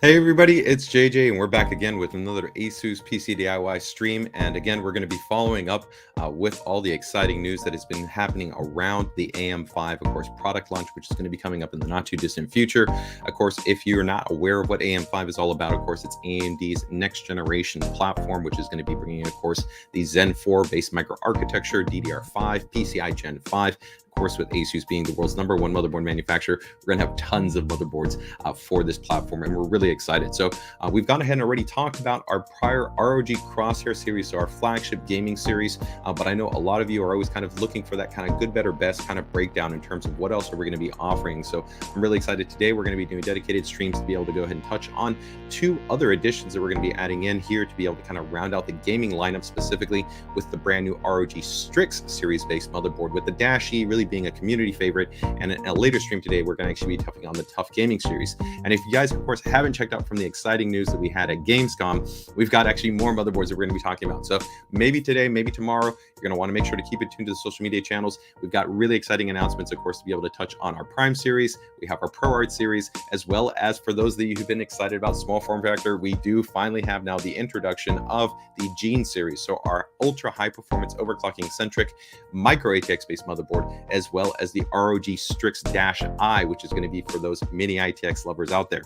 Hey everybody, it's JJ and we're back again with another ASUS PCDIY stream. And again, we're going to be following up with all the exciting news that has been happening around the AM5, of course, product launch, which is going to be coming up in the not too distant future. Of course, if you're not aware of what AM5 is all about, of course, it's AMD's next generation platform, which is going to be bringing, of course, the Zen 4 based microarchitecture, DDR5, PCI Gen 5. Of course, with ASUS being the world's #1 motherboard manufacturer, we're going to have tons of motherboards for this platform, and we're really excited. So we've gone ahead and already talked about our prior ROG CROSSHAIR series, so our flagship gaming series, but I know a lot of you are always kind of looking for that kind of good, better, best kind of breakdown in terms of what else are we going to be offering. So I'm really excited. Today we're going to be doing dedicated streams to be able to go ahead and touch on 2 other additions that we're going to be adding in here to be able to kind of round out the gaming lineup, specifically with the brand new ROG STRIX series based motherboard, with the -E really being a community favorite. And in a later stream today, we're going to actually be touching on the TUF Gaming series. And if you guys, of course, haven't checked out from the exciting news that we had at Gamescom, we've got actually more motherboards that we're going to be talking about. So maybe today, maybe tomorrow, you're going to want to make sure to keep it tuned to the social media channels. We've got really exciting announcements, of course, to be able to touch on our Prime series. We have our ProArt series, as well as for those of you who've been excited about small form factor, we do finally have now the introduction of the Gene series. So our ultra high performance overclocking centric micro ATX based motherboard, as well as the ROG STRIX -I, which is going to be for those Mini-ITX lovers out there.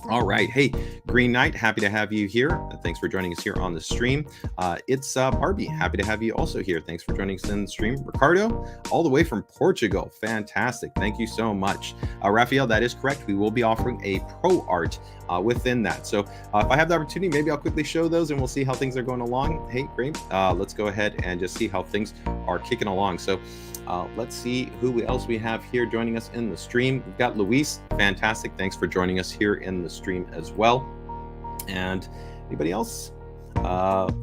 All right. Hey, Green Knight, happy to have you here. Thanks for joining us here on the stream. It's Barbie, happy to have you also here. Thanks for joining us in the stream. Ricardo, all the way from Portugal. Fantastic. Thank you so much. Raphael, that is correct. We will be offering a ProArt within that. So if I have the opportunity, maybe I'll quickly show those and we'll see how things are going along. Hey, great. Let's go ahead and just see how things are kicking along. So let's see who else we have here joining us in the stream. We've got Luis. Fantastic. Thanks for joining us here in the stream as well. And anybody else?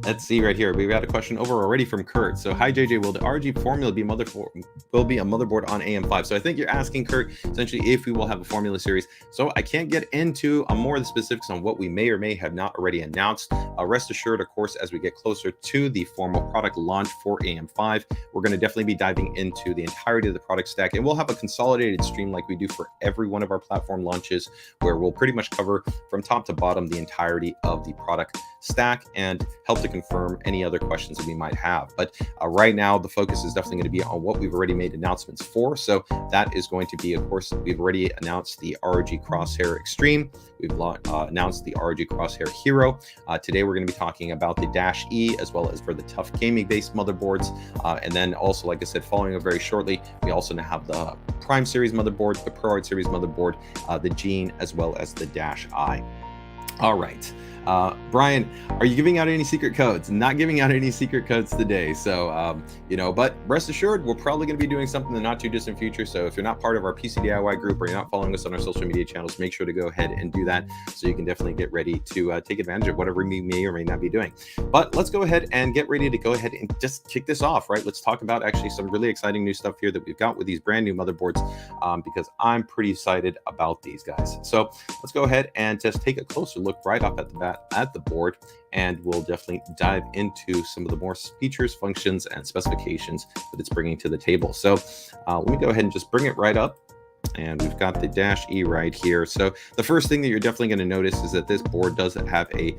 Let's see right here. We've got a question over already from Kurt. So, hi JJ, will the ROG formula be a motherboard on AM5? So I think you're asking, Kurt, essentially if we will have a formula series. So I can't get into more of the specifics on what we may or may have not already announced. Rest assured, of course, as we get closer to the formal product launch for AM5, we're going to definitely be diving into the entirety of the product stack, and we'll have a consolidated stream like we do for every one of our platform launches, where we'll pretty much cover from top to bottom the entirety of the product stack and help to confirm any other questions that we might have. But right now, the focus is definitely going to be on what we've already made announcements for. So that is going to be, of course, we've already announced the ROG CROSSHAIR Extreme. We've announced the ROG CROSSHAIR Hero. Today, we're going to be talking about the -E, as well as for the TUF Gaming based motherboards. And then also, like I said, following up very shortly, we also now have the Prime series motherboard, the ProArt series motherboard, the Gene, as well as the -I. All right. Brian, are you giving out any secret codes? Not giving out any secret codes today. So, but rest assured, we're probably going to be doing something in the not too distant future. So if you're not part of our PCDIY group or you're not following us on our social media channels, make sure to go ahead and do that so you can definitely get ready to take advantage of whatever we may or may not be doing. But let's go ahead and get ready to go ahead and just kick this off, right? Let's talk about actually some really exciting new stuff here that we've got with these brand new motherboards, because I'm pretty excited about these guys. So let's go ahead and just take a closer look right off at the bat at the board, and we'll definitely dive into some of the more features, functions, and specifications that it's bringing to the table. So let me go ahead and just bring it right up. And we've got the -E right here. So the first thing that you're definitely going to notice is that this board does have a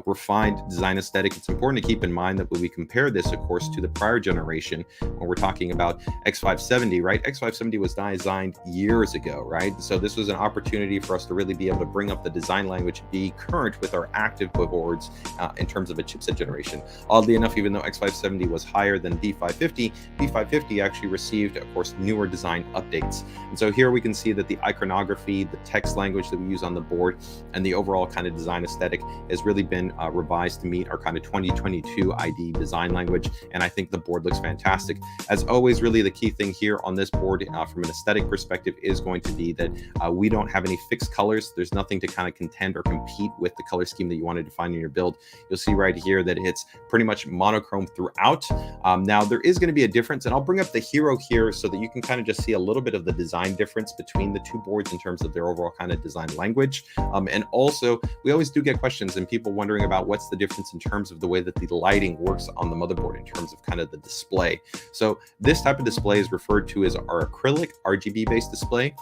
refined design aesthetic. It's important to keep in mind that when we compare this, of course, to the prior generation, when we're talking about X570, right? X570 was designed years ago, right? So this was an opportunity for us to really be able to bring up the design language, be current with our active boards in terms of a chipset generation. Oddly enough, even though X570 was higher than B550, B550 actually received, of course, newer design updates. And so here we can see that the iconography, the text language that we use on the board, and the overall kind of design aesthetic has really been revised to meet our kind of 2022 ID design language. And I think the board looks fantastic. As always, really the key thing here on this board from an aesthetic perspective is going to be that we don't have any fixed colors. There's nothing to kind of contend or compete with the color scheme that you wanted to find in your build. You'll see right here that it's pretty much monochrome throughout. Now there is going to be a difference, and I'll bring up the Hero here so that you can kind of just see a little bit of the design difference between the two boards in terms of their overall kind of design language. And also, we always do get questions and people wondering about what's the difference in terms of the way that the lighting works on the motherboard in terms of kind of the display. So this type of display is referred to as our acrylic RGB based display.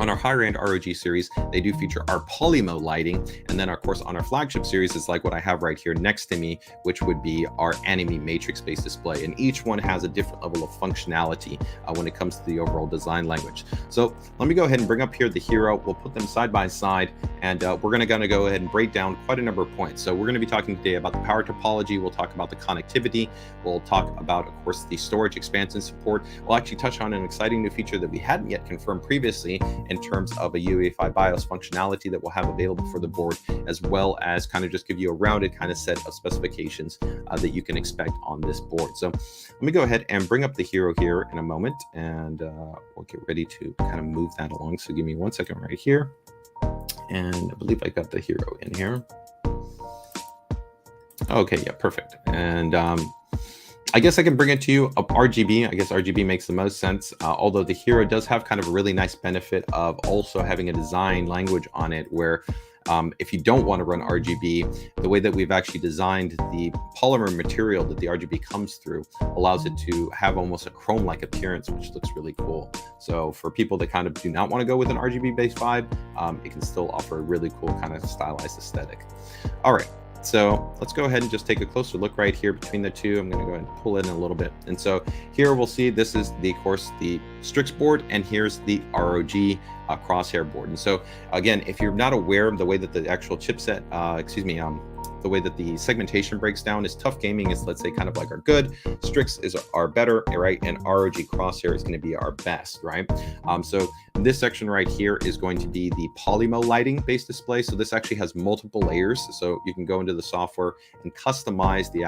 On our higher end ROG series, they do feature our polymo lighting. And then of course on our flagship series is like what I have right here next to me, which would be our anime matrix based display. And each one has a different level of functionality when it comes to the overall design language. So let me go ahead and bring up here the Hero. We'll put them side by side, and we're gonna go ahead and break down quite a number of points. So we're gonna be talking today about the power topology. We'll talk about the connectivity. We'll talk about, of course, the storage expansion support. We'll actually touch on an exciting new feature that we hadn't yet confirmed previously in terms of a UEFI BIOS functionality that we'll have available for the board, as well as kind of just give you a rounded kind of set of specifications that you can expect on this board. So let me go ahead and bring up the Hero here in a moment, and we'll get ready to kind of move that along. So give me 1 second right here. And I believe I got the Hero in here. Okay, yeah, perfect. And I guess I can bring it to you up RGB. I guess RGB makes the most sense, although the Hero does have kind of a really nice benefit of also having a design language on it where if you don't want to run RGB, the way that we've actually designed the polymer material that the RGB comes through allows it to have almost a chrome-like appearance, which looks really cool. So for people that kind of do not want to go with an RGB-based vibe, it can still offer a really cool kind of stylized aesthetic. All right. So let's go ahead and just take a closer look right here between the two. I'm going to go ahead and pull it in a little bit. And so here we'll see this is the, of course, the Strix board, and here's the ROG Crosshair board. And so again, if you're not aware of the way that the actual chipset, the way that the segmentation breaks down is TUF Gaming is, let's say, kind of like our good, Strix is our better, right? And ROG Crosshair is going to be our best, right? So this section right here is going to be the polymo lighting based display. So this actually has multiple layers. So you can go into the software and customize the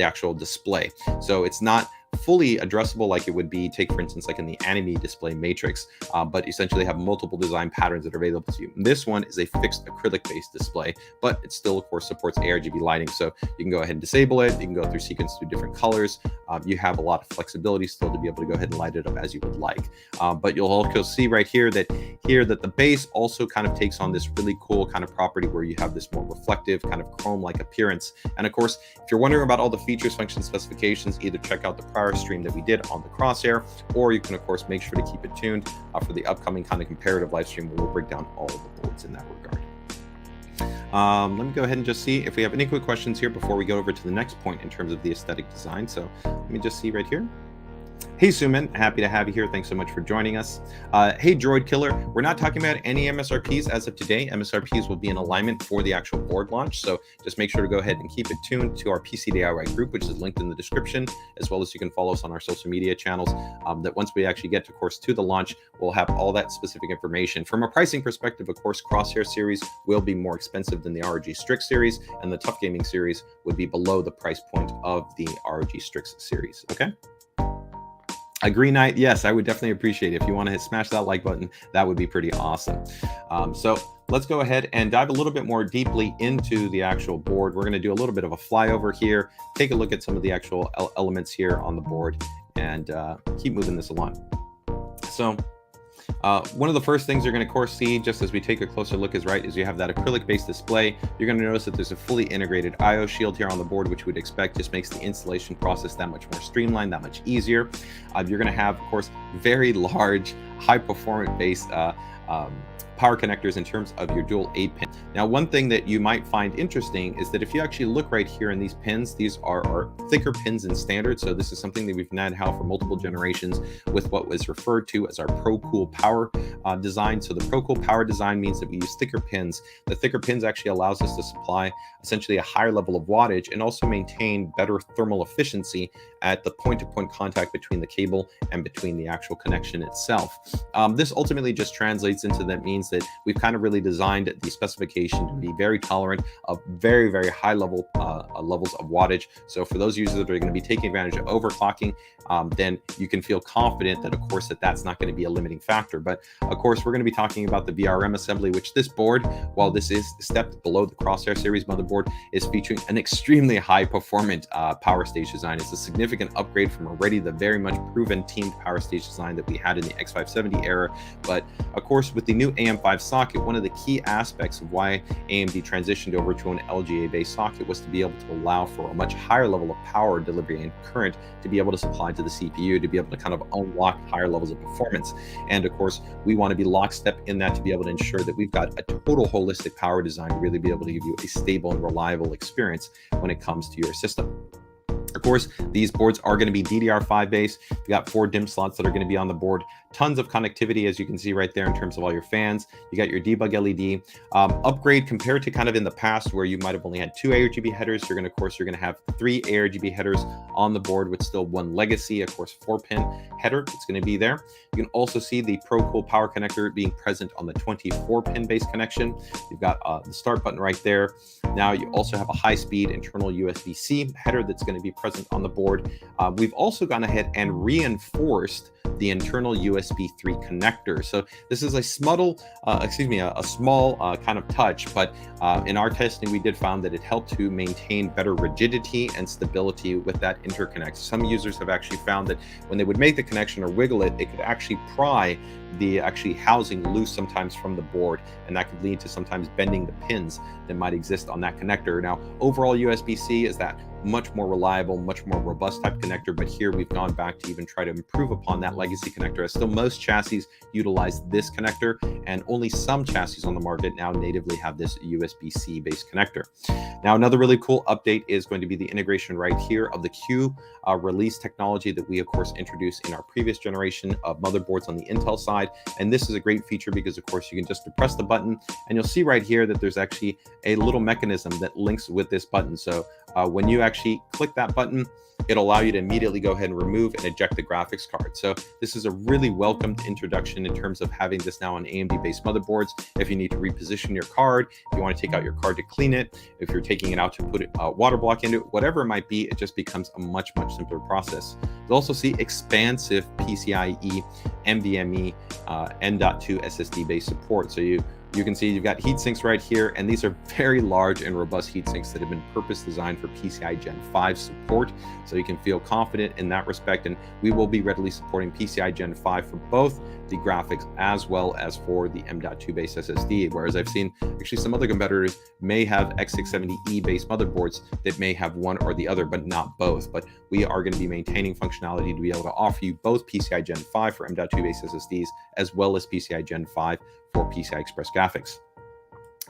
actual display. So it's not fully addressable like it would be, take for instance, like in the anime display matrix, but essentially have multiple design patterns that are available to you. This one is a fixed acrylic based display, but it still of course supports ARGB lighting. So you can go ahead and disable it. You can go through sequence through different colors. You have a lot of flexibility still to be able to go ahead and light it up as you would like. But you'll also see right here that the base also kind of takes on this really cool kind of property where you have this more reflective kind of chrome-like appearance. And of course, if you're wondering about all the features, functions, specifications, either check out the prior stream that we did on the Crosshair, or you can of course make sure to keep it tuned for the upcoming kind of comparative live stream where we'll break down all of the boards in that regard. Let me go ahead and just see if we have any quick questions here before we go over to the next point in terms of the aesthetic design. So let me just see right here. Hey Suman, happy to have you here. Thanks so much for joining us. Hey Droid Killer, we're not talking about any MSRPs as of today. MSRPs will be in alignment for the actual board launch. So just make sure to go ahead and keep it tuned to our PCDIY group, which is linked in the description, as well as you can follow us on our social media channels. That once we actually get, of course, to the launch, we'll have all that specific information. From a pricing perspective, of course, Crosshair series will be more expensive than the ROG Strix series, and the TUF Gaming series would be below the price point of the ROG Strix series. Okay. A green light, yes, I would definitely appreciate it. If you want to smash that like button, that would be pretty awesome. So let's go ahead and dive a little bit more deeply into the actual board. We're going to do a little bit of a flyover here, take a look at some of the actual elements here on the board, and keep moving this along. So one of the first things you're going to, of course, see just as we take a closer look is you have that acrylic based display. You're going to notice that there's a fully integrated IO shield here on the board, which you would expect just makes the installation process that much more streamlined, that much easier. You're going to have, of course, very large, high performance based power connectors in terms of your dual 8-pin. Now, one thing that you might find interesting is that if you actually look right here in these pins, these are our thicker pins in standard. So this is something that we've had for multiple generations with what was referred to as our ProCool power design. So the ProCool power design means that we use thicker pins. The thicker pins actually allows us to supply essentially a higher level of wattage and also maintain better thermal efficiency at the point-to-point contact between the cable and between the actual connection itself. This ultimately just translates into that means that we've kind of really designed the specification to be very tolerant of very, very high level levels of wattage. So for those users that are going to be taking advantage of overclocking, then you can feel confident that, of course, that's not going to be a limiting factor. But of course, we're going to be talking about the VRM assembly, which this board, while this is stepped below the Crosshair series motherboard, is featuring an extremely high performant power stage design. It's a significant upgrade from already the very much proven teamed power stage design that we had in the X570 era. But of course, with the new AM5 socket, one of the key aspects of why AMD transitioned over to an LGA based socket was to be able to allow for a much higher level of power delivery and current to be able to supply to the CPU to be able to kind of unlock higher levels of performance. And of course, we want to be lockstep in that to be able to ensure that we've got a total holistic power design to really be able to give you a stable and reliable experience when it comes to your system. Of course, these boards are going to be DDR5 based. You got 4 DIMM slots that are going to be on the board. Tons of connectivity, as you can see right there in terms of all your fans. You got your debug LED. Upgrade compared to kind of in the past where you might have only had 2 ARGB headers. You're going to have 3 ARGB headers on the board with still 1 legacy, of course, 4-pin header. It's going to be there. You can also see the ProCool power connector being present on the 24-pin base connection. You've got the start button right there. Now you also have a high-speed internal USB-C header that's going to be present on the board. We've also gone ahead and reinforced the internal USB 3 connector. So this is a small kind of touch, but in our testing, we did found that it helped to maintain better rigidity and stability with that interconnect. Some users have actually found that when they would make the connection or wiggle it, it could actually pry the housing loose sometimes from the board, and that could lead to sometimes bending the pins that might exist on that connector. Now, overall USB-C is that much more reliable, much more robust type connector, but here we've gone back to even try to improve upon that legacy connector, as still most chassis utilize this connector, and only some chassis on the market now natively have this USB-C based connector. Now, another really cool update is going to be the integration right here of the Q release technology that we of course introduced in our previous generation of motherboards on the Intel side. And this is a great feature because of course you can just press the button and you'll see right here that there's actually a little mechanism that links with this button. So when you actually click that button, it'll allow you to immediately go ahead and remove and eject the graphics card. So this is a really welcomed introduction in terms of having this now on AMD based motherboards. If you need to reposition your card, if you want to take out your card to clean it, if you're taking it out to put a water block into it, whatever it might be, it just becomes a much simpler process. You'll also see expansive PCIe, NVMe, M.2 SSD based support. So you can see you've got heat sinks right here, and these are very large and robust heat sinks that have been purpose designed for PCI Gen 5 support. So you can feel confident in that respect, and we will be readily supporting PCI Gen 5 for both the graphics as well as for the M.2 based SSD. Whereas I've seen actually some other competitors may have X670-E based motherboards that may have one or the other, but not both. But we are going to be maintaining functionality to be able to offer you both PCI Gen 5 for M.2 based SSDs as well as PCI Gen 5 for PCI Express graphics.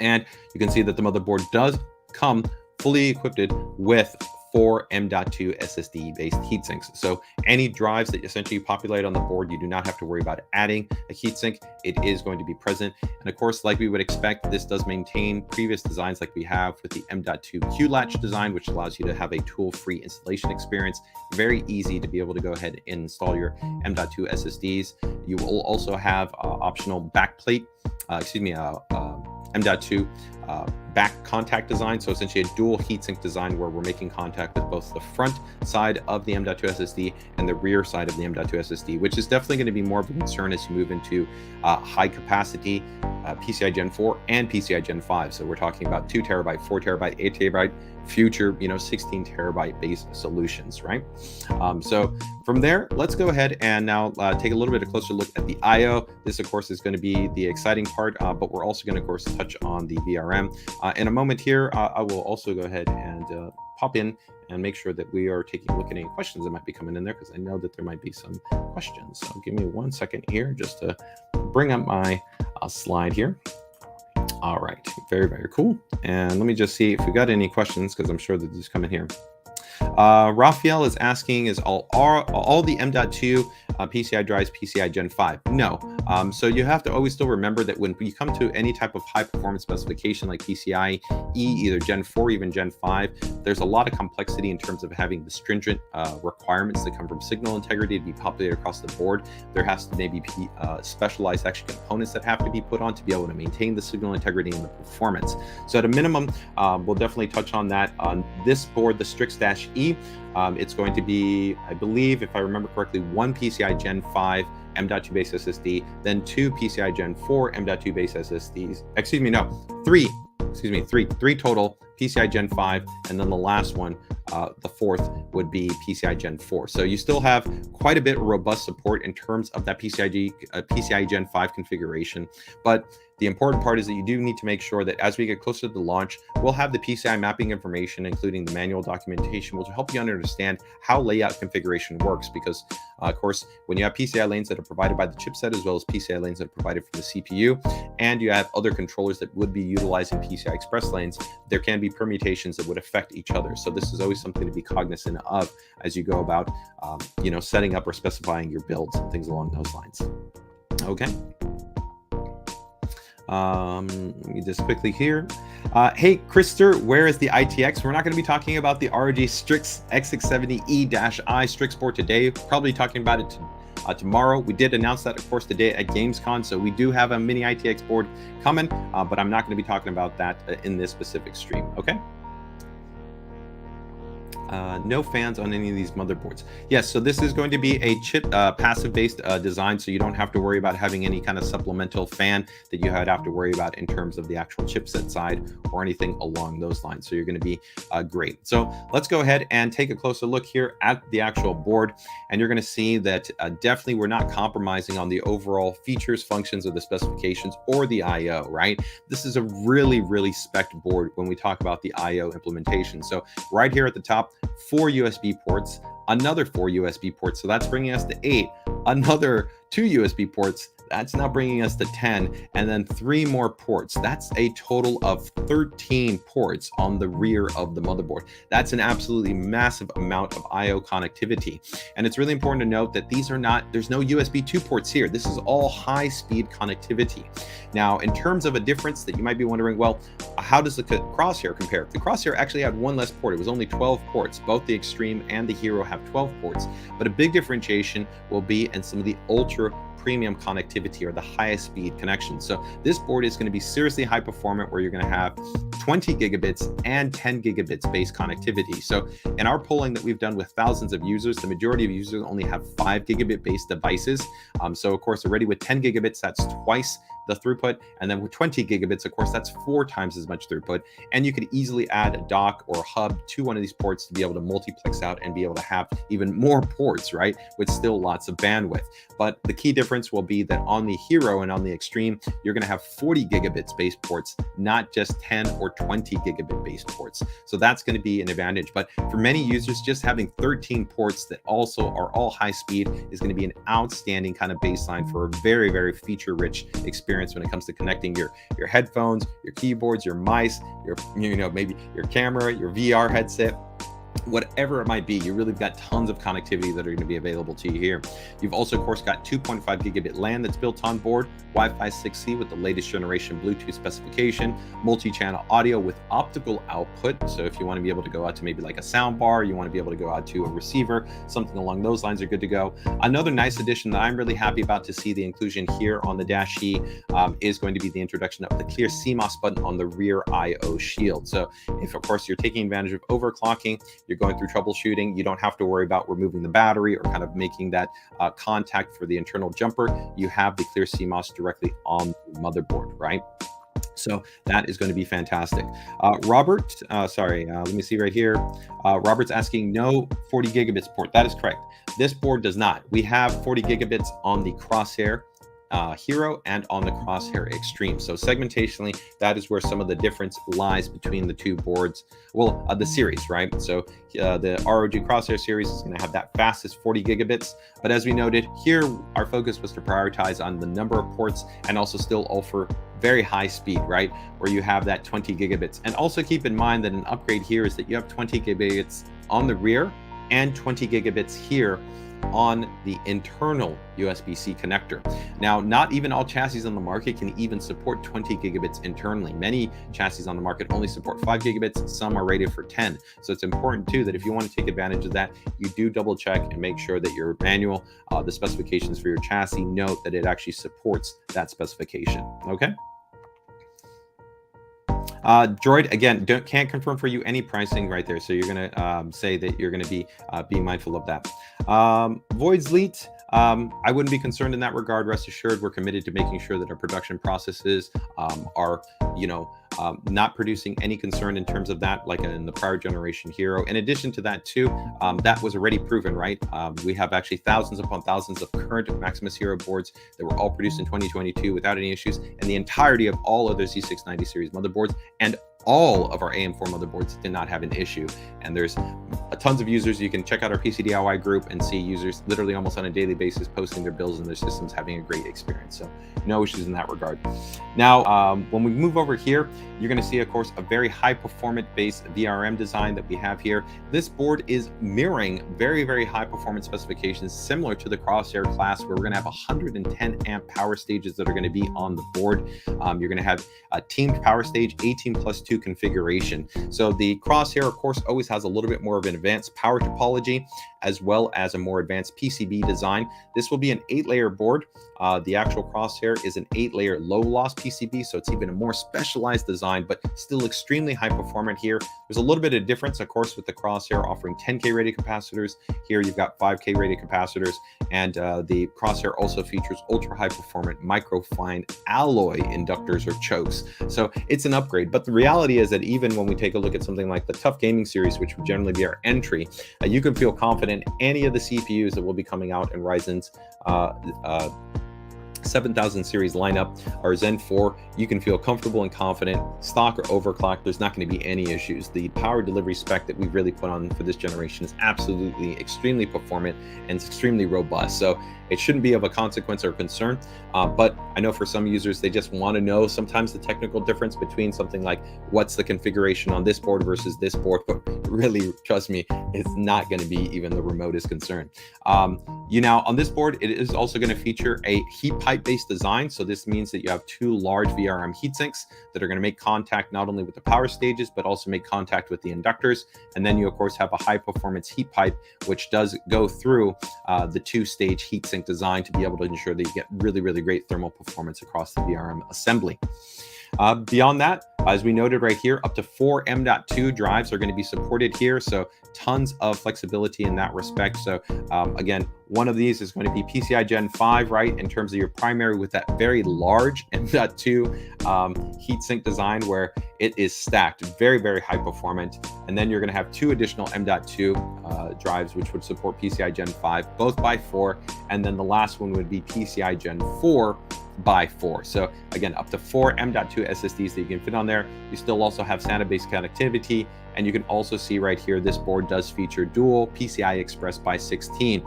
And you can see that the motherboard does come fully equipped with 4 M.2 SSD based heatsinks. So any drives that essentially populate on the board, you do not have to worry about adding a heatsink. It is going to be present. And of course, like we would expect, this does maintain previous designs like we have with the M.2 Q-Latch design, which allows you to have a tool-free installation experience. Very easy to be able to go ahead and install your M.2 SSDs. You will also have optional backplate, M.2 back contact design. So essentially a dual heatsink design where we're making contact with both the front side of the M.2 SSD and the rear side of the M.2 SSD, which is definitely going to be more of a concern as you move into high capacity PCI Gen 4 and PCI Gen 5. So we're talking about 2 terabyte, 4 terabyte, 8 terabyte, future 16 terabyte based solutions, right? So from there, let's go ahead and now take a little bit of a closer look at the IO. This of course is going to be the exciting part, but we're also going to of course touch on the VRM in a moment here. I will also go ahead and pop in and make sure that we are taking a look at any questions that might be coming in there, because I know that there might be some questions. So give me 1 second here just to bring up my slide here. All right, very cool. And let me just see if we got any questions, because I'm sure that these come in here. Raphael is asking, is all the M.2 PCI drives PCI Gen 5? No. So you have to always still remember that when you come to any type of high performance specification like PCIe, either Gen 4 or even Gen 5, there's a lot of complexity in terms of having the stringent requirements that come from signal integrity to be populated across the board. There has to maybe be specialized actual components that have to be put on to be able to maintain the signal integrity and the performance. So at a minimum, we'll definitely touch on that on this board, the Strix-E. It's going to be, I believe, if I remember correctly, 1 PCI Gen 5 M.2 based SSD, then 2 PCI Gen 4 M.2 based SSDs. Three total PCI Gen 5, and then the last one, the fourth, would be PCI Gen 4. So you still have quite a bit of robust support in terms of that PCI Gen 5 configuration. But the important part is that you do need to make sure that as we get closer to the launch, we'll have the PCI mapping information, including the manual documentation, which will help you understand how layout configuration works. Because, of course, when you have PCI lanes that are provided by the chipset, as well as PCI lanes that are provided from the CPU, and you have other controllers that would be utilizing PCI Express lanes, there can be permutations that would affect each other. So this is always something to be cognizant of as you go about, setting up or specifying your builds and things along those lines. Okay. Let me just quickly here. Hey, Krister, where is the ITX? We're not going to be talking about the ROG Strix X670-E-I Strix board today. Probably talking about it tomorrow. We did announce that, of course, today at Gamescom. So we do have a Mini-ITX board coming, but I'm not going to be talking about that in this specific stream. Okay. No fans on any of these motherboards. Yes, so this is going to be a chip passive-based design, so you don't have to worry about having any kind of supplemental fan that you would have to worry about in terms of the actual chipset side or anything along those lines. So you're going to be great. So let's go ahead and take a closer look here at the actual board, and you're going to see that definitely we're not compromising on the overall features, functions, or the specifications or the I/O, right? This is a really, really spec board when we talk about the I/O implementation. So right here at the top, 4 USB ports, another 4 USB ports, so that's bringing us to 8, another 2 USB ports, that's now bringing us to 10, and then 3 more ports. That's a total of 13 ports on the rear of the motherboard. That's an absolutely massive amount of I/O connectivity. And it's really important to note that these are not, there's no USB 2 ports here. This is all high-speed connectivity. Now, in terms of a difference that you might be wondering, well, how does the Crosshair compare? The Crosshair actually had 1 less port. It was only 12 ports. Both the Extreme and the Hero have 12 ports. But a big differentiation will be in some of the ultra premium connectivity or the highest speed connection. So this board is going to be seriously high performant, where you're going to have 20 gigabits and 10 gigabits base connectivity. So in our polling that we've done with thousands of users, the majority of users only have 5 gigabit based devices. So of course, already with 10 gigabits, that's twice the throughput, and then with 20 gigabits, of course, that's 4 times as much throughput. And you could easily add a dock or a hub to one of these ports to be able to multiplex out and be able to have even more ports, right, with still lots of bandwidth. But the key difference will be that on the Hero and on the Extreme, you're going to have 40 gigabits base ports, not just 10 or 20 gigabit base ports. So that's going to be an advantage. But for many users, just having 13 ports that also are all high speed is going to be an outstanding kind of baseline for a very, very feature rich experience when it comes to connecting your headphones, your keyboards, your mice, your maybe your camera, your VR headset, whatever it might be. You really got tons of connectivity that are going to be available to you here. You've also, of course, got 2.5 gigabit LAN that's built on board, Wi-Fi 6E with the latest generation Bluetooth specification, multi-channel audio with optical output. So if you want to be able to go out to maybe like a sound bar, you want to be able to go out to a receiver, something along those lines are good to go. Another nice addition that I'm really happy about to see the inclusion here on the dash E is going to be the introduction of the clear CMOS button on the rear I/O shield. So if, of course, you're taking advantage of overclocking, you're going through troubleshooting, you don't have to worry about removing the battery or kind of making that contact for the internal jumper. You have the clear CMOS directly on the motherboard, right? So that is going to be fantastic. Robert, let me see right here. Robert's asking, no 40 gigabits port. That is correct. This board does not. We have 40 gigabits on the Crosshair Hero and on the Crosshair Extreme. So segmentationally, that is where some of the difference lies between the two boards. Well, the series, right? So the ROG Crosshair series is going to have that fastest 40 gigabits. But as we noted here, our focus was to prioritize on the number of ports and also still offer very high speed, right? Where you have that 20 gigabits. And also keep in mind that an upgrade here is that you have 20 gigabits on the rear and 20 gigabits here on the internal USB-C connector. Now, not even all chassis on the market can even support 20 gigabits internally. Many chassis on the market only support 5 gigabits. Some are rated for 10. So it's important too that if you want to take advantage of that, you do double check and make sure that your manual, the specifications for your chassis, note that it actually supports that specification. Okay. Droid, again, can't confirm for you any pricing right there. So you're going to say that you're going to be mindful of that. Voidsleet, I wouldn't be concerned in that regard. Rest assured, we're committed to making sure that our production processes are, not producing any concern in terms of that, like in the prior generation Hero. In addition to that too, that was already proven, right? We have actually thousands upon thousands of current Maximus Hero boards that were all produced in 2022 without any issues, and the entirety of all other Z690 series motherboards and all of our AM4 motherboards did not have an issue. And there's tons of users. You can check out our PCDIY group and see users literally almost on a daily basis posting their builds and their systems having a great experience. So no issues in that regard. Now, when we move over here, you're going to see, of course, a very high performance based VRM design that we have here. This board is mirroring very, very high performance specifications similar to the Crosshair class, where we're going to have 110 amp power stages that are going to be on the board. You're going to have a teamed power stage, 18+2 configuration. So the Crosshair, of course, always has a little bit more of an advanced power topology, as well as a more advanced PCB design. This will be an 8-layer board. The actual Crosshair is an 8-layer low-loss PCB, so it's even a more specialized design, but still extremely high performant here. There's a little bit of difference, of course, with the Crosshair offering 10K rated capacitors. Here you've got 5K rated capacitors, and the Crosshair also features ultra-high performant microfine alloy inductors or chokes. So it's an upgrade, but the reality is that even when we take a look at something like the TUF Gaming series, which would generally be our entry, you can feel confident any of the CPUs that will be coming out in Ryzen's 7000 series lineup or Zen 4, you can feel comfortable and confident. Stock or overclock, there's not going to be any issues. The power delivery spec that we've really put on for this generation is absolutely extremely performant and it's extremely robust. So it shouldn't be of a consequence or concern. But I know for some users, they just want to know sometimes the technical difference between something like what's the configuration on this board versus this board. But really, trust me, it's not going to be even the remotest concern. On this board, it is also going to feature a heat pipe based design. So this means that you have two large VRM heatsinks that are going to make contact not only with the power stages, but also make contact with the inductors. And then you, of course, have a high performance heat pipe, which does go through the two-stage heatsink design to be able to ensure that you get really, really great thermal performance across the VRM assembly. Beyond that, as we noted right here, up to 4 M.2 drives are going to be supported here. So tons of flexibility in that respect. So again, one of these is going to be PCI Gen 5, right? In terms of your primary with that very large M.2 heatsink design where it is stacked, very, very high performant. And then you're going to have 2 additional M.2 drives, which would support PCI Gen 5, both by 4. And then the last one would be PCI Gen 4 by 4. So again, up to 4 M.2 SSDs that you can fit on there. You still also have SATA-based connectivity, and you can also see right here, this board does feature dual PCI Express by 16.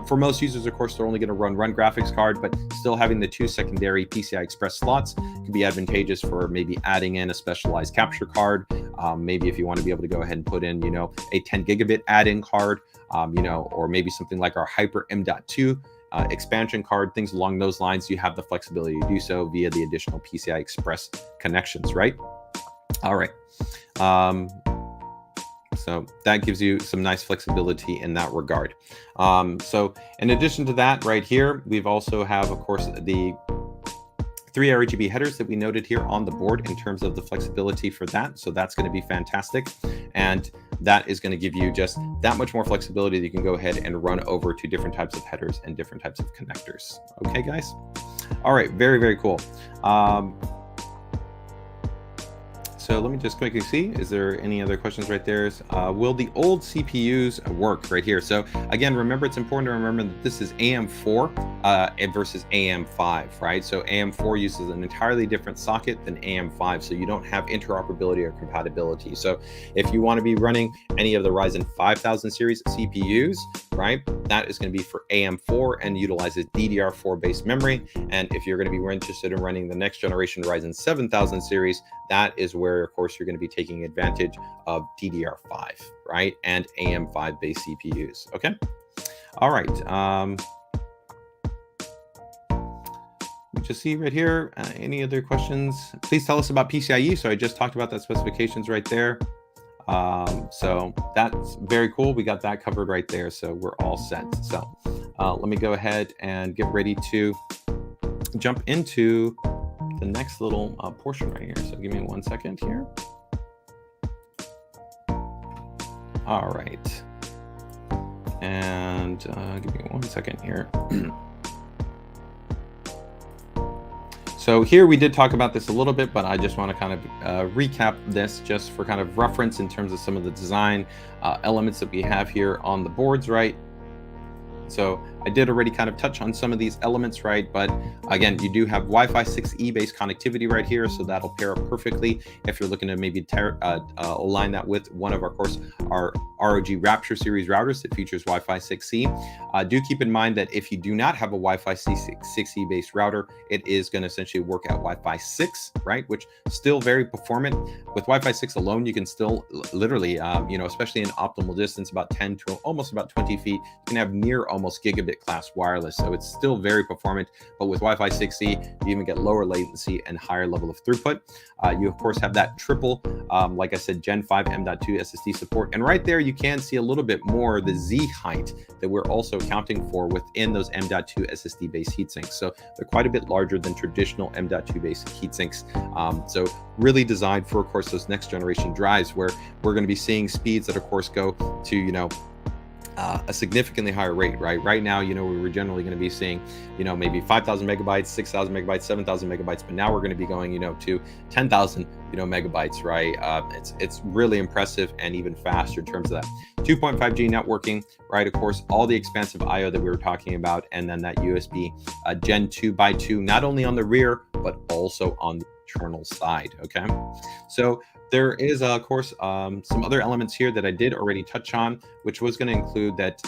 For most users, of course, they're only going to run one graphics card, but still having the 2 secondary PCI Express slots can be advantageous for maybe adding in a specialized capture card. Maybe if you want to be able to go ahead and put in, a 10 gigabit add-in card, or maybe something like our Hyper M.2 expansion card, things along those lines. You have the flexibility to do so via the additional PCI Express connections, right? All right. So that gives you some nice flexibility in that regard. So in addition to that, right here, we've also have, of course, the 3 RGB headers that we noted here on the board in terms of the flexibility for that. So that's going to be fantastic. And that is going to give you just that much more flexibility that you can go ahead and run over to different types of headers and different types of connectors. Okay, guys? All right, very, very cool. So let me just quickly see, is there any other questions right there? Will the old CPUs work right here? So again, remember, it's important to remember that this is AM4 versus AM5, right? So AM4 uses an entirely different socket than AM5, so you don't have interoperability or compatibility. So if you want to be running any of the Ryzen 5000 series CPUs, right, that is going to be for AM4 and utilizes DDR4 based memory. And if you're going to be interested in running the next generation Ryzen 7000 series, that is where, of course, you're going to be taking advantage of DDR5, right, and AM5 based CPUs. Okay. All right. Just see right here, any other questions? Please tell us about PCIe. So I just talked about that specifications right there. So that's very cool. We got that covered right there. So we're all set. So let me go ahead and get ready to jump into the next little portion right here. So give me 1 second here. All right. And give me 1 second here. So here we did talk about this a little bit, but I just want to kind of recap this just for kind of reference in terms of some of the design elements that we have here on the boards, right? So I did already kind of touch on some of these elements, right? But again, you do have Wi-Fi 6E based connectivity right here. So that'll pair up perfectly if you're looking to maybe align that with one of our, of course, our ROG Rapture series routers that features Wi-Fi 6E. Do keep in mind that if you do not have a Wi-Fi 6E based router, it is going to essentially work at Wi-Fi 6, right? Which still very performant. With Wi-Fi 6 alone, you can still literally, you know, especially in optimal distance, about 10 to almost about 20 feet, you can have near almost gigabit class wireless. So it's still very performant, but with Wi-Fi 6E, you even get lower latency and higher level of throughput. You of course have that triple, like I said, Gen 5 M.2 SSD support. And right there, you can see a little bit more the Z height that we're also accounting for within those M.2 SSD based heatsinks. So they're quite a bit larger than traditional M.2 based heatsinks. So really designed for, of course, those next generation drives where we're going to be seeing speeds that of course go to, you know, a significantly higher rate, right? Right now, you know, we were generally going to be seeing, you know, maybe 5,000 megabytes, 6,000 megabytes, 7,000 megabytes, but now we're going to be going, you know, to 10,000, you know, megabytes, right? It's really impressive and even faster in terms of that 2.5G networking, right? Of course, all the expansive I/O that we were talking about, and then that USB Gen 2x2, not only on the rear, but also on the internal side. Okay, so there is, of course, some other elements here that I did already touch on, which was going to include that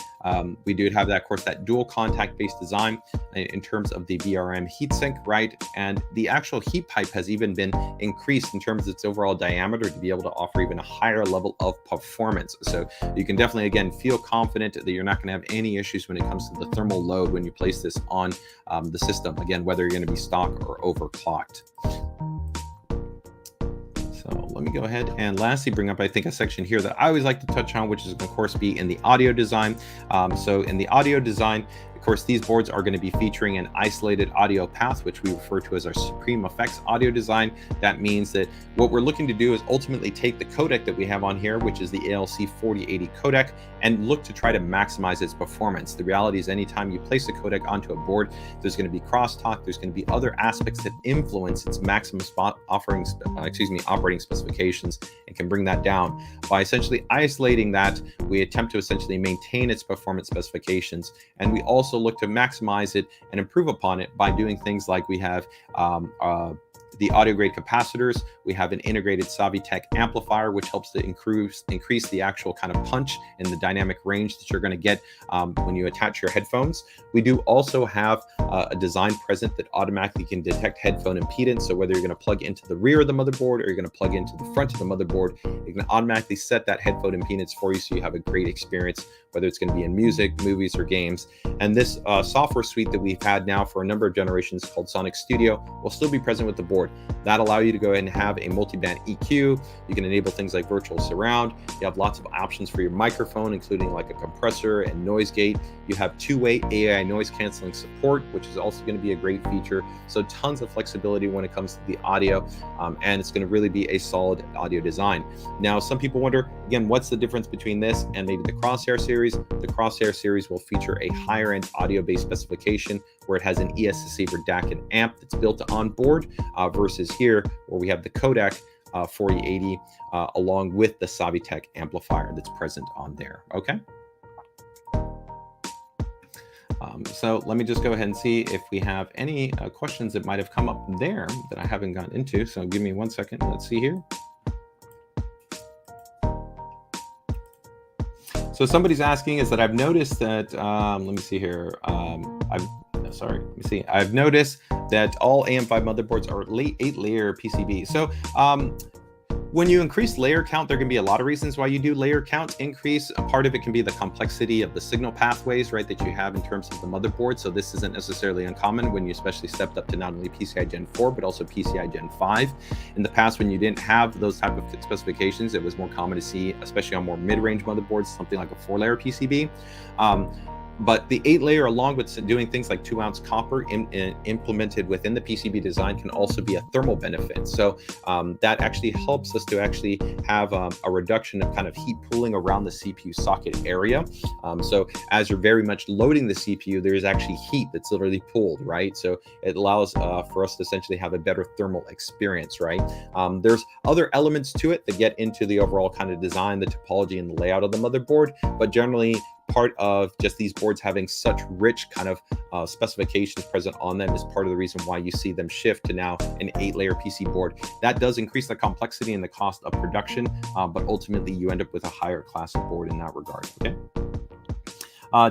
we do have that, of course, that dual contact based design in terms of the VRM heatsink, right? And the actual heat pipe has even been increased in terms of its overall diameter to be able to offer even a higher level of performance. So you can definitely, again, feel confident that you're not going to have any issues when it comes to the thermal load when you place this on the system, again, whether you're going to be stock or overclocked. So let me go ahead and lastly bring up, I think, a section here that I always like to touch on, which is, of course, be in the audio design. So in the audio design, of course, these boards are going to be featuring an isolated audio path, which we refer to as our Supreme Effects audio design. That means that what we're looking to do is ultimately take the codec that we have on here, which is the ALC 4080 codec, and look to try to maximize its performance. The reality is anytime you place a codec onto a board, there's going to be crosstalk, there's going to be other aspects that influence its maximum operating specifications and can bring that down. By essentially isolating that, we attempt to essentially maintain its performance specifications, and we also look to maximize it and improve upon it by doing things like we have the audio grade capacitors. We have an integrated Savitech amplifier, which helps to increase the actual kind of punch and the dynamic range that you're going to get when you attach your headphones. We do also have a design present that automatically can detect headphone impedance. So whether you're going to plug into the rear of the motherboard or you're going to plug into the front of the motherboard, you can automatically set that headphone impedance for you so you have a great experience, whether it's going to be in music, movies, or games. And this software suite that we've had now for a number of generations called Sonic Studio will still be present with the board. That allow you to go ahead and have a multi-band EQ. You can enable things like virtual surround. You have lots of options for your microphone, including like a compressor and noise gate. You have two-way AI noise canceling support, which is also going to be a great feature. So tons of flexibility when it comes to the audio, and it's going to really be a solid audio design. Now, some people wonder, again, what's the difference between this and maybe the Crosshair series? The Crosshair series will feature a higher-end audio-based specification where it has an ESC for DAC and amp that's built on board, versus here where we have the codec 4080 along with the Savitech amplifier that's present on there. Okay. So let me just go ahead and see if we have any questions that might have come up there that I haven't gotten into. So give me 1 second. Let's see here. So somebody's asking is that I've noticed that, let me see here. I've noticed that all AM5 motherboards are 8-layer PCB. So when you increase layer count, there can be a lot of reasons why you do layer count increase. A part of it can be the complexity of the signal pathways, right, that you have in terms of the motherboard. So this isn't necessarily uncommon when you especially stepped up to not only PCI Gen 4, but also PCI Gen 5. In the past, when you didn't have those type of specifications, it was more common to see, especially on more mid-range motherboards, something like a 4-layer PCB. But the 8-layer, along with doing things like 2-ounce copper implemented within the PCB design, can also be a thermal benefit. So that actually helps us to actually have a reduction of kind of heat pooling around the CPU socket area. So as you're very much loading the CPU, there's actually heat that's literally pulled, right? So it allows for us to essentially have a better thermal experience, right? There's other elements to it that get into the overall kind of design, the topology, and the layout of the motherboard, but generally, part of just these boards having such rich kind of specifications present on them is part of the reason why you see them shift to now an 8-layer PC board. That does increase the complexity and the cost of production, but ultimately you end up with a higher class of board in that regard, okay?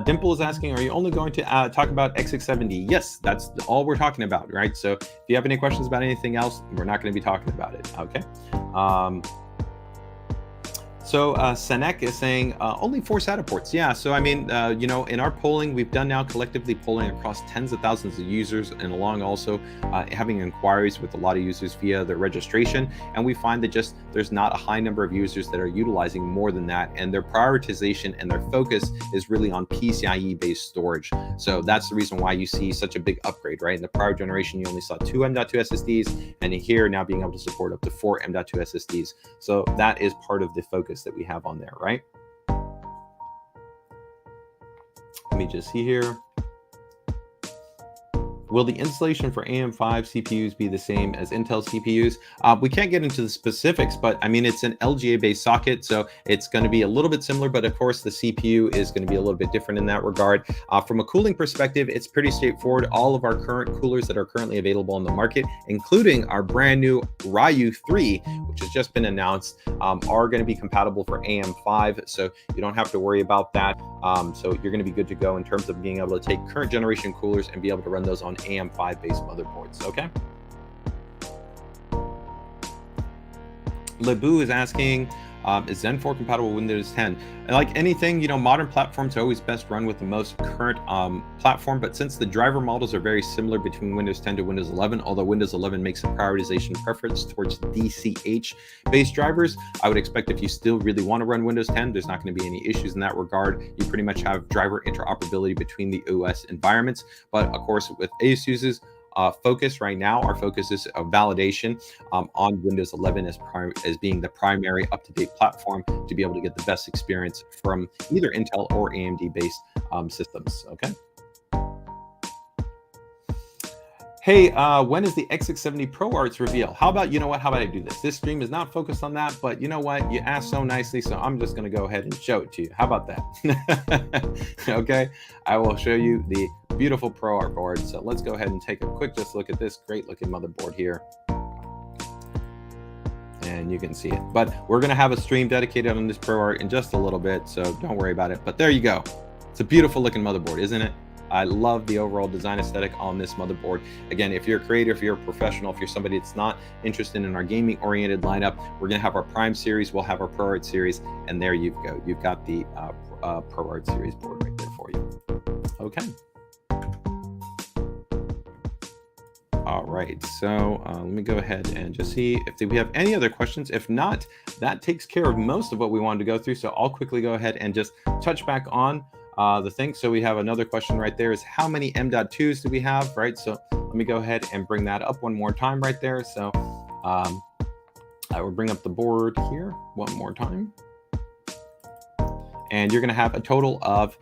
Dimple is asking, are you only going to talk about X670? Yes, that's all we're talking about, right? So if you have any questions about anything else, we're not going to be talking about it, okay? So Senek is saying only 4 SATA ports. Yeah, so I mean, you know, in our polling, we've done now collectively polling across tens of thousands of users, and along also having inquiries with a lot of users via their registration. And we find that just there's not a high number of users that are utilizing more than that. And their prioritization and their focus is really on PCIe-based storage. So that's the reason why you see such a big upgrade, right? In the prior generation, you only saw 2 M.2 SSDs, and here now being able to support up to 4 M.2 SSDs. So that is part of the focus that we have on there, right? Let me just see here. Will the installation for AM5 CPUs be the same as Intel CPUs? We can't get into the specifics, but I mean, it's an LGA-based socket, so it's going to be a little bit similar, but of course the CPU is going to be a little bit different in that regard. From a cooling perspective, it's pretty straightforward. All of our current coolers that are currently available on the market, including our brand new Ryu 3, which has just been announced, are going to be compatible for AM5, so you don't have to worry about that. So you're going to be good to go in terms of being able to take current generation coolers and be able to run those on AM5 based motherboards, okay? Lebu is asking, is Zen 4 compatible with Windows 10? And like anything, you know, modern platforms are always best run with the most current platform, but since the driver models are very similar between Windows 10 to Windows 11, although Windows 11 makes a prioritization preference towards DCH-based drivers, I would expect if you still really want to run Windows 10, there's not going to be any issues in that regard. You pretty much have driver interoperability between the OS environments, but of course, with ASUS's focus right now, our focus is a validation on Windows 11 as being the primary up-to-date platform to be able to get the best experience from either Intel or AMD based systems, okay? Hey, when is the X670 ProArts reveal? How about, you know what, how about I do this? This stream is not focused on that, but you know what, you asked so nicely, so I'm just gonna go ahead and show it to you. How about that? Okay, I will show you the beautiful ProArt board. So let's go ahead and take a quick just look at this great looking motherboard here. And you can see it, but we're gonna have a stream dedicated on this ProArt in just a little bit, so don't worry about it. But there you go. It's a beautiful looking motherboard, isn't it? I love the overall design aesthetic on this motherboard. Again, if you're a creator, if you're a professional, if you're somebody that's not interested in our gaming oriented lineup, we're gonna have our Prime series, we'll have our ProArt series, and there you go. You've got the ProArt series board right there for you. Okay. All right, so let me go ahead and just see if we have any other questions. If not, that takes care of most of what we wanted to go through. So I'll quickly go ahead and just touch back on the thing. So we have another question right there is how many M.2s do we have, right? So let me go ahead and bring that up one more time right there. So I will bring up the board here one more time. And you're gonna have a total of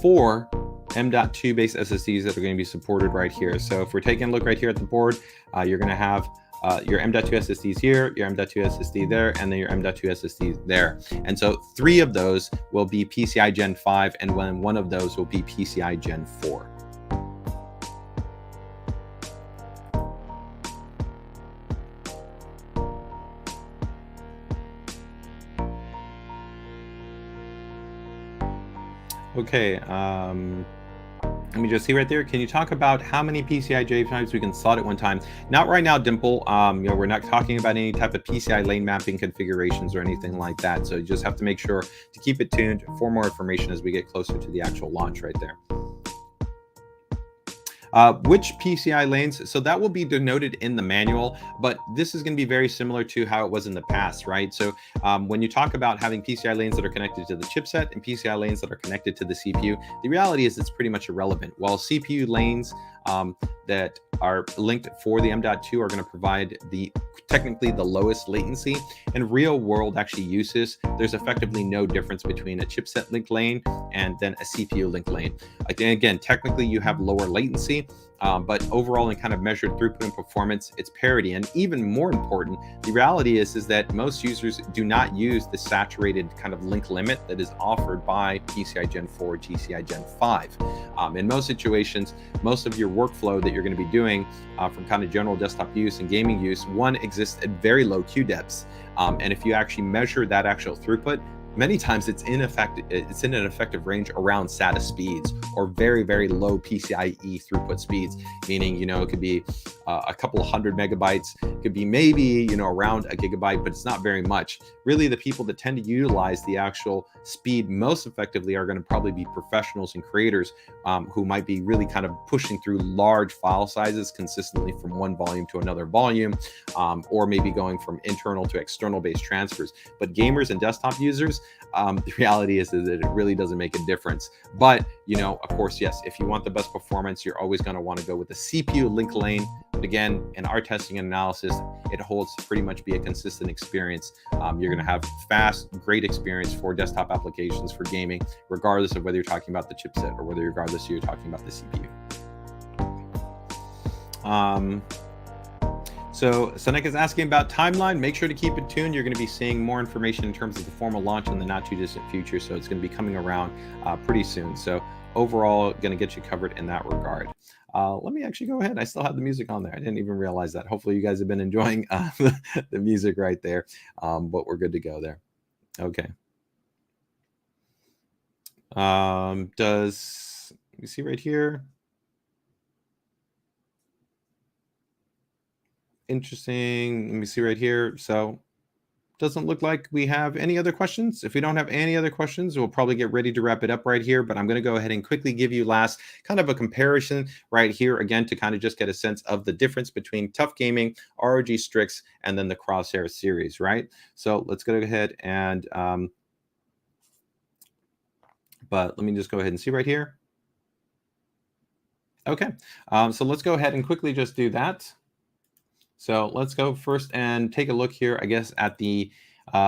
4 M.2 based SSDs that are going to be supported right here. So if we're taking a look right here at the board, you're going to have your M.2 SSDs here, your M.2 SSD there, and then your M.2 SSD there. And so 3 of those will be PCI Gen 5, and one of those will be PCI Gen 4. Okay, let me just see right there. Can you talk about how many PCI J5s we can slot at one time? Not right now, Dimple. You know, we're not talking about any type of PCI lane mapping configurations or anything like that. So you just have to make sure to keep it tuned for more information as we get closer to the actual launch right there. Which PCI lanes? So that will be denoted in the manual, but this is going to be very similar to how it was in the past, right? So when you talk about having PCI lanes that are connected to the chipset and PCI lanes that are connected to the CPU, the reality is it's pretty much irrelevant. While CPU lanes that are linked for the M.2 are going to provide technically the lowest latency. In real world actually uses, there's effectively no difference between a chipset link lane and then a CPU link lane. Again, technically you have lower latency, but overall in kind of measured throughput and performance, it's parity. And even more important, the reality is that most users do not use the saturated kind of link limit that is offered by PCI Gen 4, GCI Gen 5. In most situations, most of your workflow that you're going to be doing from kind of general desktop use and gaming use, one exists at very low Q depths. And if you actually measure that actual throughput, many times it's in an effective range around SATA speeds or very, very low PCIe throughput speeds, meaning, you know, it could be a couple of 100 megabytes, it could be maybe, you know, around a gigabyte, but it's not very much. Really, the people that tend to utilize the actual speed most effectively are going to probably be professionals and creators who might be really kind of pushing through large file sizes consistently from one volume to another volume, or maybe going from internal to external based transfers. But gamers and desktop users, the reality is that it really doesn't make a difference. But, you know, of course, yes, if you want the best performance, you're always going to want to go with the CPU link lane. But again, in our testing and analysis, it holds to pretty much be a consistent experience. You're going to have fast, great experience for desktop applications for gaming, regardless of whether you're talking about the chipset or whether regardless you're talking about the CPU. So Seneca is asking about timeline. Make sure to keep it tuned. You're going to be seeing more information in terms of the formal launch in the not too distant future. So it's going to be coming around pretty soon. So overall, going to get you covered in that regard. Let me actually go ahead. I still have the music on there. I didn't even realize that. Hopefully you guys have been enjoying the music right there, but we're good to go there. Okay. You see right here? Interesting. Let me see right here. So doesn't look like we have any other questions. If we don't have any other questions, we'll probably get ready to wrap it up right here. But I'm going to go ahead and quickly give you last kind of a comparison right here, again, to kind of just get a sense of the difference between TUF Gaming, ROG Strix, and then the Crosshair series, right? So let's go ahead and, but let me just go ahead and see right here. Okay, so let's go ahead and quickly just do that. So let's go first and take a look here, I guess, at the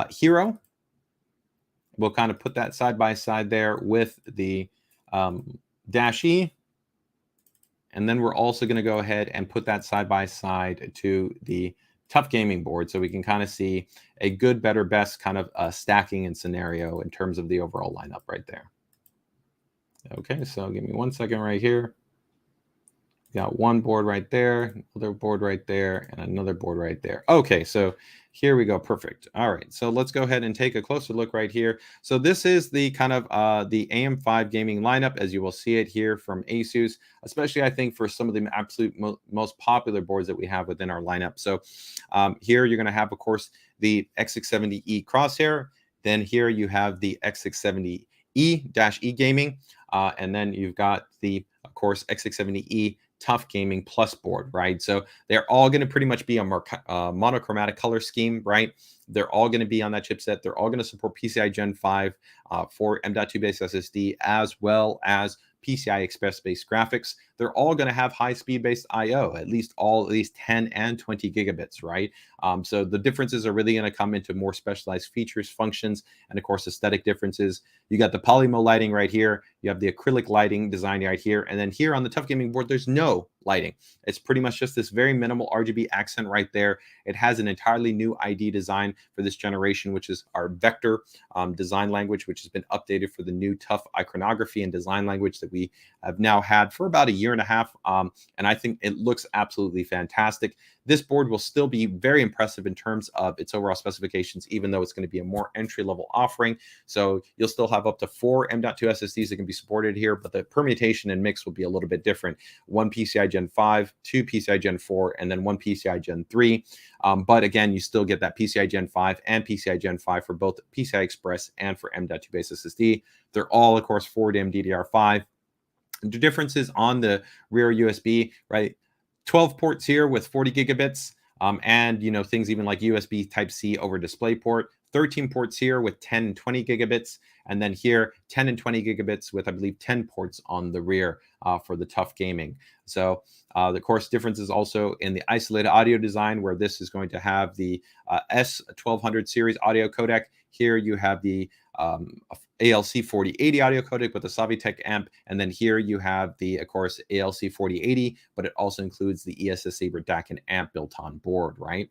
Hero. We'll kind of put that side by side there with the Dash-E. And then we're also going to go ahead and put that side by side to the TUF Gaming board, so we can kind of see a good, better, best kind of stacking and scenario in terms of the overall lineup right there. Okay, so give me 1 second right here. Got one board right there, another board right there, and another board right there. Okay, so here we go. Perfect. All right, so let's go ahead and take a closer look right here. So this is the kind of the AM5 gaming lineup, as you will see it here from ASUS, especially I think for some of the absolute most popular boards that we have within our lineup. So here you're going to have, of course, the X670-E Crosshair. Then here you have the X670E-E gaming, and then you've got the, of course, X670E TUF Gaming Plus board, right? So they're all going to pretty much be a monochromatic color scheme, right? They're all going to be on that chipset. They're all going to support PCI Gen 5 for M.2 based SSD, as well as PCI Express based graphics. They're all going to have high speed based IO, at least 10 and 20 gigabits, right? So the differences are really going to come into more specialized features, functions, and of course aesthetic differences. You got the polymo lighting right here. You have the acrylic lighting design right here, and then here on the TUF Gaming board, there's no lighting. It's pretty much just this very minimal RGB accent right there. It has an entirely new ID design for this generation, which is our vector design language, which has been updated for the new TUF iconography and design language that we have now had for about a year and a half. And I think it looks absolutely fantastic. This board will still be very impressive in terms of its overall specifications, even though it's going to be a more entry-level offering. So you'll still have up to 4 M.2 SSDs that can be supported here, but the permutation and mix will be a little bit different. 1 PCI Gen 5, 2 PCI Gen 4, and then 1 PCI Gen 3. But again, you still get that PCI Gen 5 and PCI Gen 5 for both PCI Express and for M.2 based SSD. They're all, of course, forward MDDR5. The differences on the rear USB, right? 12 ports here with 40 gigabits, and things even like USB Type-C over DisplayPort. 13 ports here with 10 and 20 gigabits, and then here 10 and 20 gigabits with, I believe, 10 ports on the rear for the TUF Gaming. So the course differences also in the isolated audio design, where this is going to have the S1200 series audio codec. Here you have the ALC 4080 audio codec with the Savitech amp, and then here you have the, of course, ALC 4080, but it also includes the ESS Saber DAC and amp built on board, right?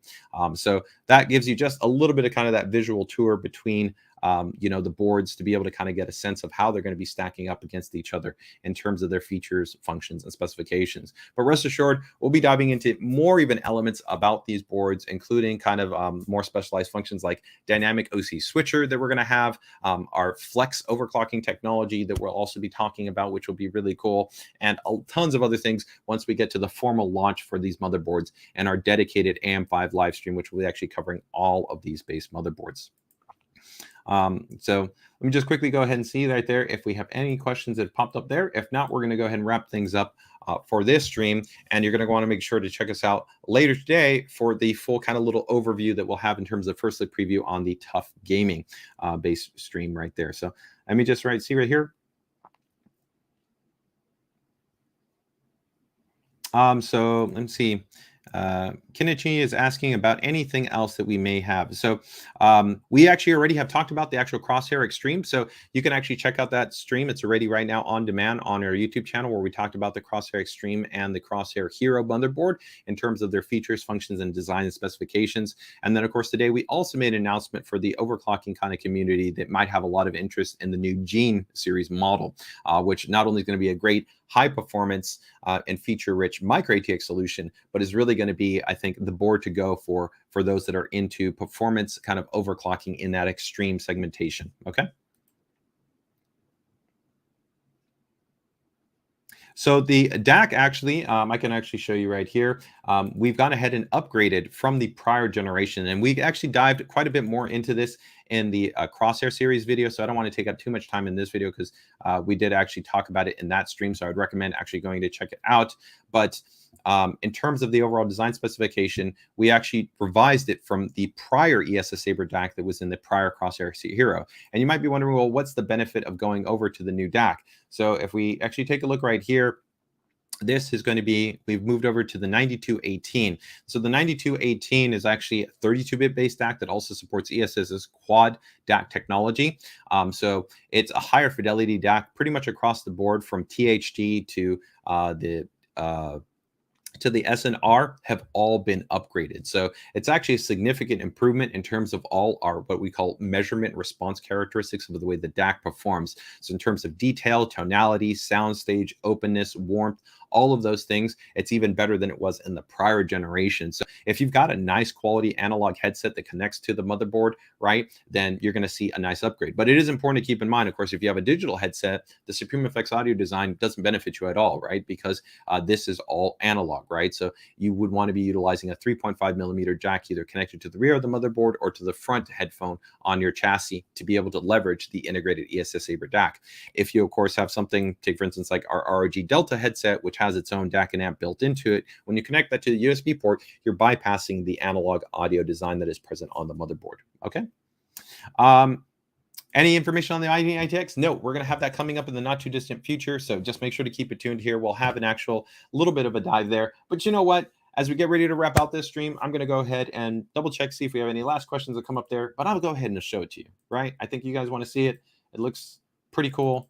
So that gives you just a little bit of kind of that visual tour between the boards, to be able to kind of get a sense of how they're going to be stacking up against each other in terms of their features, functions, and specifications. But rest assured, we'll be diving into more even elements about these boards, including kind of more specialized functions like dynamic OC switcher that we're going to have, our flex overclocking technology that we'll also be talking about, which will be really cool, and tons of other things once we get to the formal launch for these motherboards and our dedicated AM5 live stream, which will be actually covering all of these base motherboards. So let me just quickly go ahead and see right there if we have any questions that popped up there. If not, we're going to go ahead and wrap things up for this stream. And you're going to want to make sure to check us out later today for the full kind of little overview that we'll have in terms of first look preview on the TUF Gaming base stream right there. So let me just see right here. So let's see. Kenichi is asking about anything else that we may have. So we actually already have talked about the actual Crosshair Extreme. So you can actually check out that stream. It's already right now on demand on our YouTube channel, where we talked about the Crosshair Extreme and the Crosshair Hero motherboard in terms of their features, functions, and design and specifications. And then, of course, today we also made an announcement for the overclocking kind of community that might have a lot of interest in the new Gene series model, which not only is going to be a great high performance and feature rich micro ATX solution, but is really going to be, I think, the board to go for those that are into performance kind of overclocking in that extreme segmentation. Okay. So the DAC actually, I can actually show you right here. We've gone ahead and upgraded from the prior generation, and we actually dived quite a bit more into this in the Crosshair series video. So I don't want to take up too much time in this video, because we did actually talk about it in that stream. So I'd recommend actually going to check it out. But in terms of the overall design specification, we actually revised it from the prior ESS Saber DAC that was in the prior Crosshair Hero. And you might be wondering, well, what's the benefit of going over to the new DAC? So if we actually take a look right here, this is going to be, we've moved over to the 9218. So the 9218 is actually a 32-bit based DAC that also supports ESS's quad DAC technology. So it's a higher fidelity DAC pretty much across the board, from THD to the SNR have all been upgraded. So it's actually a significant improvement in terms of all our what we call measurement response characteristics of the way the DAC performs. So in terms of detail, tonality, soundstage, openness, warmth, all of those things, it's even better than it was in the prior generation. So if you've got a nice quality analog headset that connects to the motherboard, right, then you're going to see a nice upgrade. But it is important to keep in mind, of course, if you have a digital headset, the Supreme Effects audio design doesn't benefit you at all, right? Because this is all analog, right? So you would want to be utilizing a 3.5 millimeter jack, either connected to the rear of the motherboard or to the front headphone on your chassis, to be able to leverage the integrated ESS Saber DAC. If you, of course, have something, take for instance, like our ROG Delta headset, which has its own DAC and amp built into it, when you connect that to the USB port, you're bypassing the analog audio design that is present on the motherboard. Okay. Any information on the Mini-ITX? No, we're going to have that coming up in the not too distant future. So just make sure to keep it tuned here. We'll have an actual little bit of a dive there. But you know what? As we get ready to wrap out this stream, I'm going to go ahead and double check, see if we have any last questions that come up there. But I'll go ahead and show it to you, right? I think you guys want to see it. It looks pretty cool.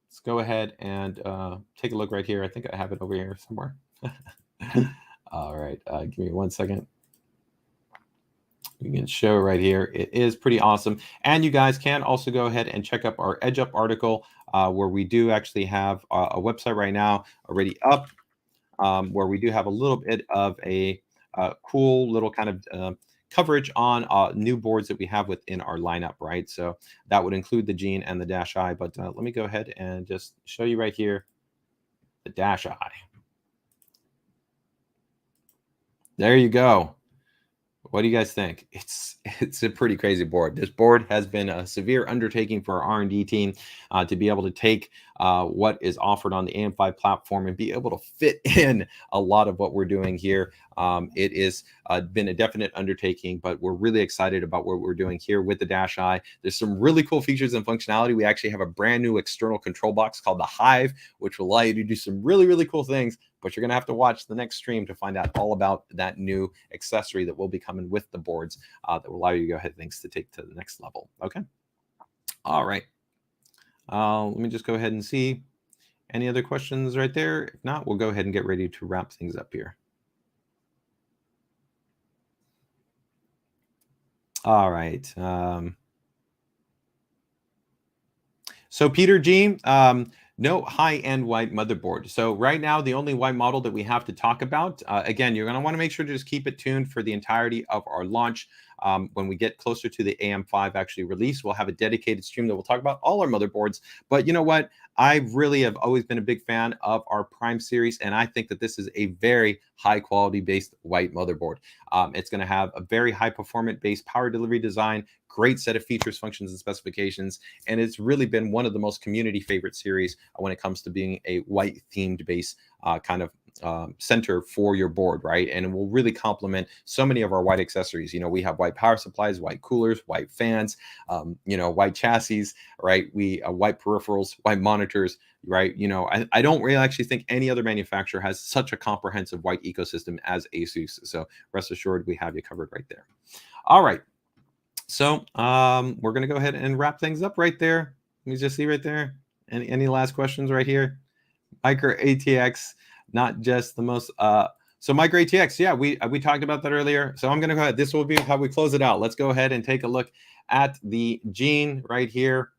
Let's go ahead and take a look right here. I think I have it over here somewhere. All right, give me 1 second. You can show right here. It is pretty awesome. And you guys can also go ahead and check up our Edge Up article, where we do actually have a website right now already up, where we do have a little bit of a cool little kind of coverage on new boards that we have within our lineup, right? So that would include the Gene and the Dash I, but let me go ahead and just show you right here the Dash I. There you go. What do you guys think? It's a pretty crazy board. This board has been a severe undertaking for our R&D team to be able to take what is offered on the AM5 platform and be able to fit in a lot of what we're doing here. It is been a definite undertaking, but we're really excited about what we're doing here with the Dash I. There's some really cool features and functionality. We actually have a brand new external control box called the Hive, which will allow you to do some really, really cool things. But you're going to have to watch the next stream to find out all about that new accessory that will be coming with the boards that will allow you to go ahead things to take to the next level. Okay. All right. Let me just go ahead and see any other questions right there. If not, we'll go ahead and get ready to wrap things up here. All right. So Peter G, no high-end white motherboard. So right now, the only white model that we have to talk about, again, you're going to want to make sure to just keep it tuned for the entirety of our launch. When we get closer to the AM5 actually release, we'll have a dedicated stream that will talk about all our motherboards. But you know what? I really have always been a big fan of our Prime series, and I think that this is a very high quality based white motherboard. It's going to have a very high performant based power delivery design, great set of features, functions, and specifications, and it's really been one of the most community favorite series when it comes to being a white themed base kind of center for your board, right? And it will really complement so many of our white accessories. You know, we have white power supplies, white coolers, white fans, you know, white chassis, right? We white peripherals, white monitors, right? You know, I don't really actually think any other manufacturer has such a comprehensive white ecosystem as ASUS. So rest assured, we have you covered right there. All right. So we're going to go ahead and wrap things up right there. Let me just see right there. Any last questions right here? Micro ATX, not just the most. So Micro ATX, yeah, we talked about that earlier. So I'm going to go ahead. This will be how we close it out. Let's go ahead and take a look at the gene right here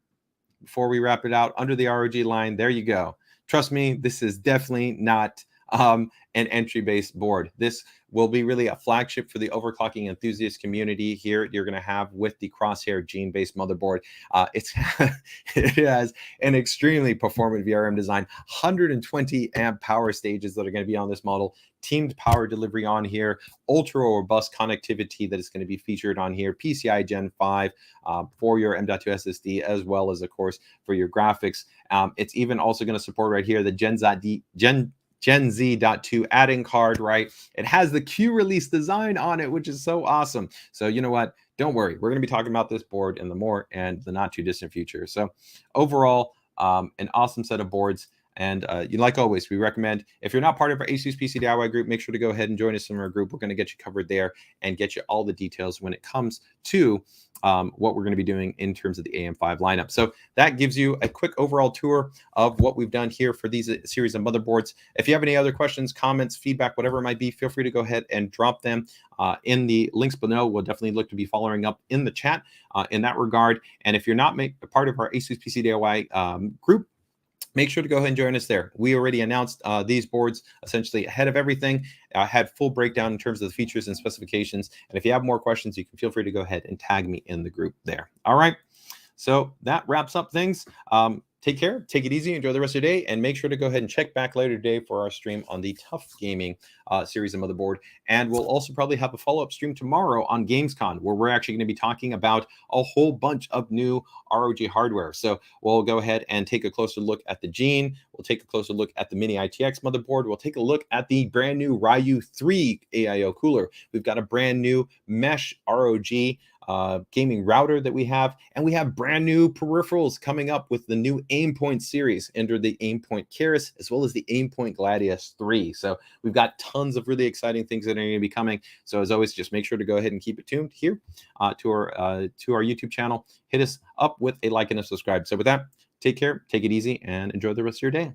before we wrap it out under the ROG line. There you go. Trust me, this is definitely not an entry-based board. This will be really a flagship for the overclocking enthusiast community here. You're going to have with the Crosshair gene-based motherboard. It has an extremely performant VRM design, 120 amp power stages that are going to be on this model, teamed power delivery on here, ultra robust connectivity that is going to be featured on here, PCI Gen 5 for your M.2 SSD, as well as, of course, for your graphics. It's even also going to support right here the Gen Z.2 add-in card, right? It has the Q release design on it, which is so awesome. So you know what? Don't worry. We're going to be talking about this board in the not too distant future. So overall, an awesome set of boards. And like always, we recommend, if you're not part of our ASUS PCDIY group, make sure to go ahead and join us in our group. We're going to get you covered there and get you all the details when it comes to what we're going to be doing in terms of the AM5 lineup. So that gives you a quick overall tour of what we've done here for these series of motherboards. If you have any other questions, comments, feedback, whatever it might be, feel free to go ahead and drop them in the links below. We'll definitely look to be following up in the chat in that regard. And if you're not a part of our ASUS PCDIY group, make sure to go ahead and join us there. We already announced these boards essentially ahead of everything. I had full breakdown in terms of the features and specifications. And if you have more questions, you can feel free to go ahead and tag me in the group there. All right. So that wraps up things. Take care, take it easy, enjoy the rest of your day, and make sure to go ahead and check back later today for our stream on the TUF Gaming series of motherboard. And we'll also probably have a follow-up stream tomorrow on Gamescom, where we're actually going to be talking about a whole bunch of new ROG hardware. So we'll go ahead and take a closer look at the Gene. We'll take a closer look at the Mini-ITX motherboard. We'll take a look at the brand new Ryu 3 AIO cooler. We've got a brand new mesh ROG gaming router that we have, and we have brand new peripherals coming up with the new Aimpoint series under the Aimpoint Keras, as well as the Aimpoint Gladius 3. So we've got tons of really exciting things that are going to be coming. So as always, just make sure to go ahead and keep it tuned here to our YouTube channel. Hit us up with a like and a subscribe. So with that, take care, take it easy, and enjoy the rest of your day.